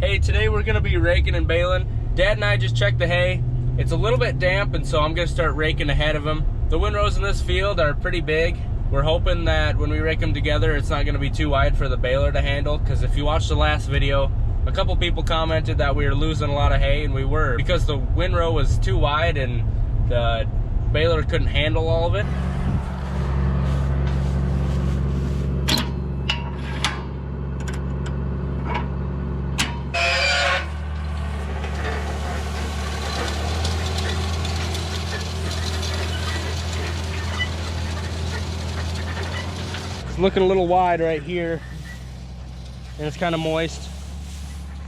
Hey, today we're gonna be raking and baling. Dad and I just checked the hay. It's a little bit damp, and so I'm gonna start raking ahead of him. The windrows in this field are pretty big. We're hoping that when we rake them together, it's not gonna be too wide for the baler to handle, because if you watched the last video, a couple people commented that we were losing a lot of hay, and we were, because the windrow was too wide and the baler couldn't handle all of it. It's looking a little wide right here, and it's kind of moist,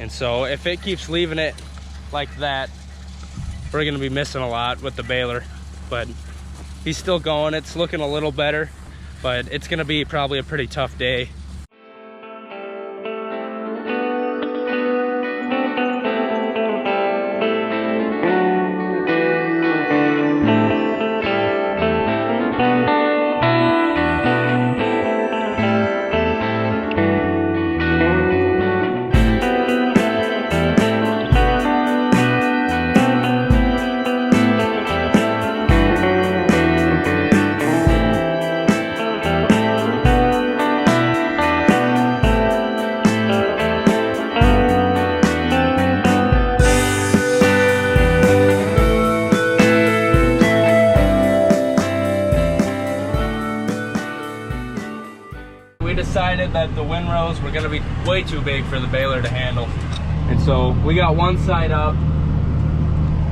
and so if it keeps leaving it like that, we're gonna be missing a lot with the baler. But he's still going. It's looking a little better, but it's gonna be probably a pretty tough day. We decided that the windrows were gonna be way too big for the baler to handle. And so we got one side up.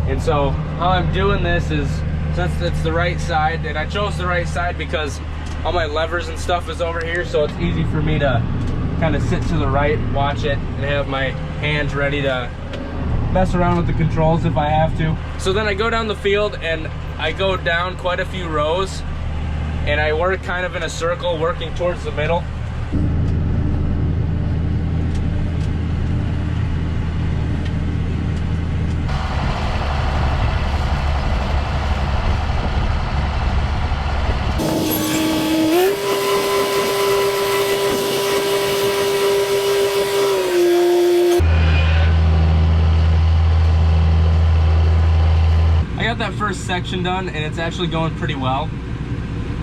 And so how I'm doing this is, since it's the right side, and I chose the right side because all my levers and stuff is over here, so it's easy for me to kind of sit to the right, watch it, and have my hands ready to mess around with the controls if I have to. So then I go down the field and I go down quite a few rows, and I work kind of in a circle, working towards the middle. I got that first section done, and it's actually going pretty well.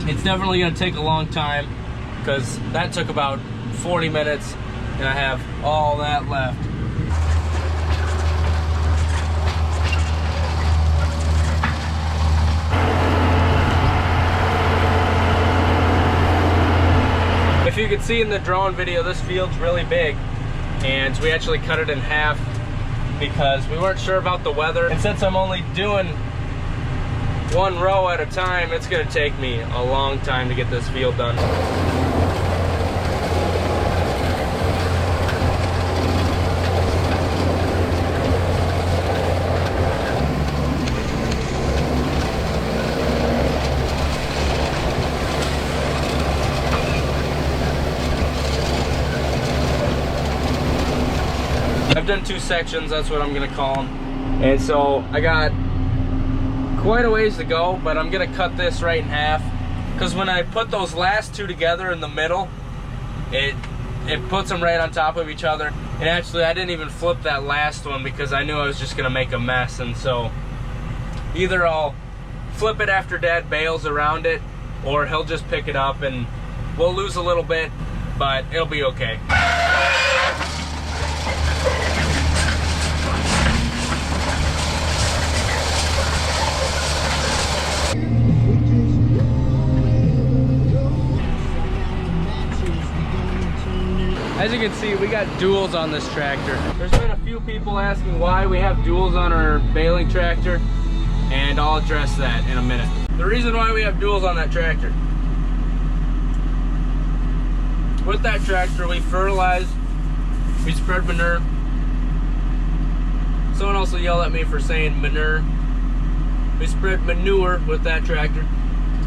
It's definitely going to take a long time, because that took about 40 minutes and I have all that left. If you can see in the drone video, this field's really big, and we actually cut it in half because we weren't sure about the weather. And since I'm only doing one row at a time, it's gonna take me a long time to get this field done. I've done two sections, that's what I'm gonna call them. And so I got quite a ways to go, but I'm gonna cut this right in half, because when I put those last two together in the middle, it puts them right on top of each other. And actually I didn't even flip that last one because I knew I was just gonna make a mess. And so either I'll flip it after Dad bales around it, or he'll just pick it up, and we'll lose a little bit, but it'll be okay. As you can see, we got duals on this tractor. There's been a few people asking why we have duals on our baling tractor, and I'll address that in a minute. The reason why we have duals on that tractor: with that tractor we fertilize, we spread manure. Someone also yelled at me for saying manure. We spread manure with that tractor,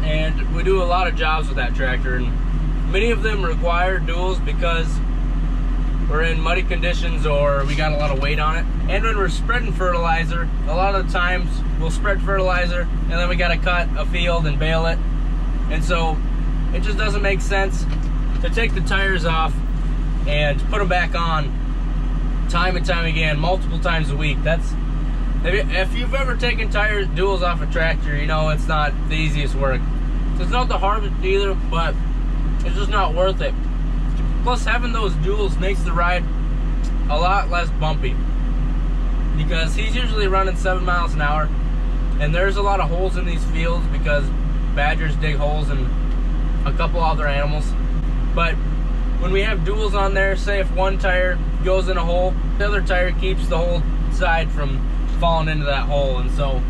and we do a lot of jobs with that tractor, and many of them require duals because we're in muddy conditions or we got a lot of weight on it. And when we're spreading fertilizer, a lot of the times we'll spread fertilizer and then we gotta cut a field and bale it. And so it just doesn't make sense to take the tires off and put them back on time and time again, multiple times a week. That's if you've ever taken tire duals off a tractor, you know it's not the easiest work. It's not the hardest either, but it's just not worth it. Plus, having those duals makes the ride a lot less bumpy, because he's usually running 7 miles an hour, and there's a lot of holes in these fields because badgers dig holes in a couple other animals. But when we have duals on there, say if one tire goes in a hole, the other tire keeps the whole side from falling into that hole. And so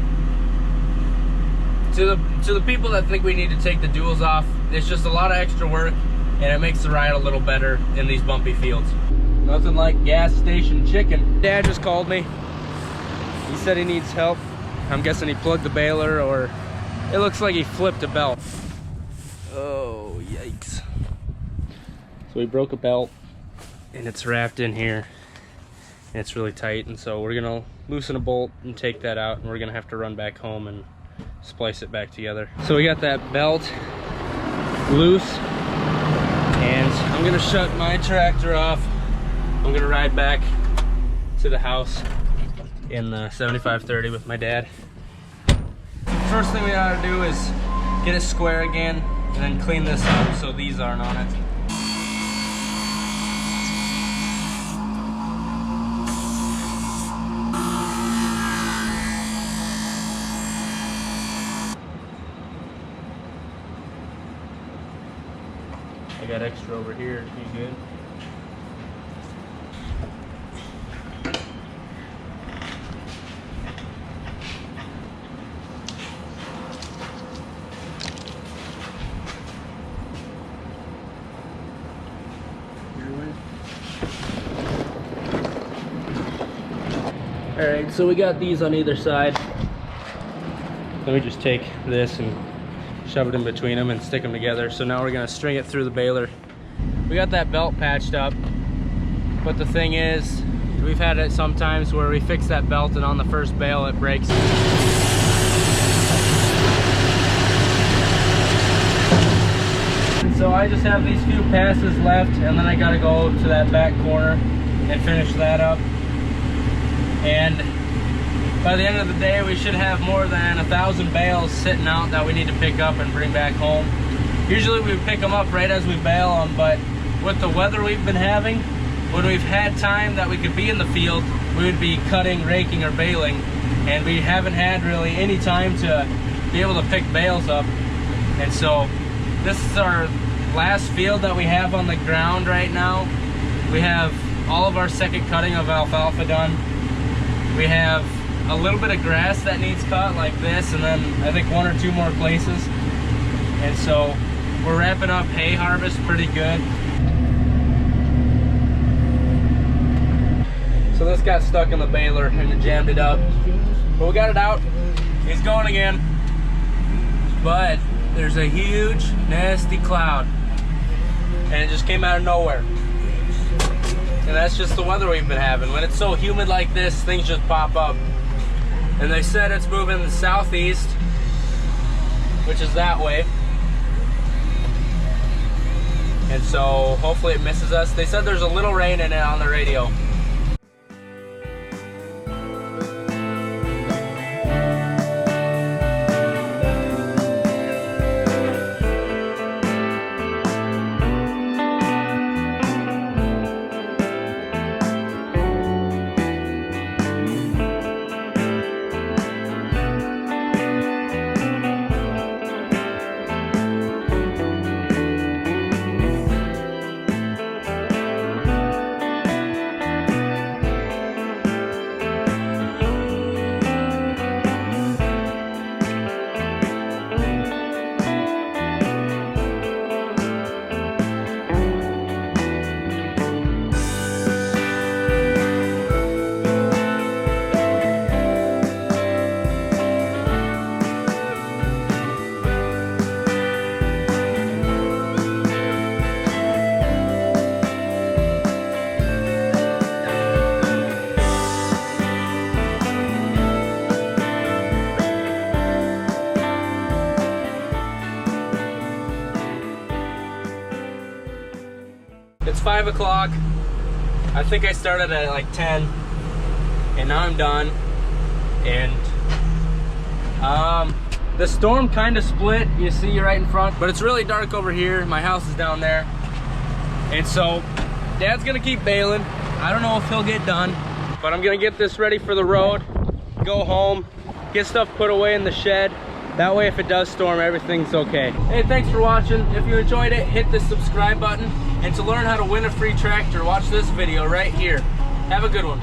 to the people that think we need to take the duals off, it's just a lot of extra work, and it makes the ride a little better in these bumpy fields. Nothing like gas station chicken. Dad just called me. He said he needs help. I'm guessing he plugged the baler, or it looks like he flipped a belt. Oh, yikes. So he broke a belt, and it's wrapped in here, and it's really tight, and so we're gonna loosen a bolt and take that out, and we're gonna have to run back home and splice it back together. So we got that belt loose, and I'm gonna shut my tractor off. I'm gonna ride back to the house in the 7530 with my dad. First thing we gotta do is get it square again, and then clean this up so these aren't on it. I got extra over here, you good? Alright, so we got these on either side. Let me just take this and shove it in between them and stick them together. So now we're gonna string it through the baler. We got that belt patched up, but the thing is, we've had it sometimes where we fix that belt and on the first bale it breaks. And so I just have these few passes left, and then I gotta go to that back corner and finish that up. And by the end of the day, we should have more than 1,000 bales sitting out that we need to pick up and bring back home. Usually we pick them up right as we bale them, but with the weather we've been having, when we've had time that we could be in the field, we would be cutting, raking, or baling, and we haven't had really any time to be able to pick bales up. And so this is our last field that we have on the ground right now. We have all of our second cutting of alfalfa done. We have a little bit of grass that needs cut like this, and then I think 1 or 2 more places. And so we're wrapping up hay harvest pretty good. So this got stuck in the baler and it jammed it up, but we got it out. It's going again, but there's a huge nasty cloud, and it just came out of nowhere. And that's just the weather we've been having. When it's so humid like this, things just pop up. And they said it's moving southeast, which is that way. And so hopefully it misses us. They said there's a little rain in it on the radio. It's 5 o'clock. I think I started at like 10, and now I'm done. And the storm kind of split, you see right in front, but it's really dark over here. My house is down there. And so Dad's gonna keep baling. I don't know if he'll get done, but I'm gonna get this ready for the road, go home, get stuff put away in the shed. That way if it does storm, everything's okay. Hey, thanks for watching. If you enjoyed it, hit the subscribe button. And to learn how to win a free tractor, watch this video right here. Have a good one.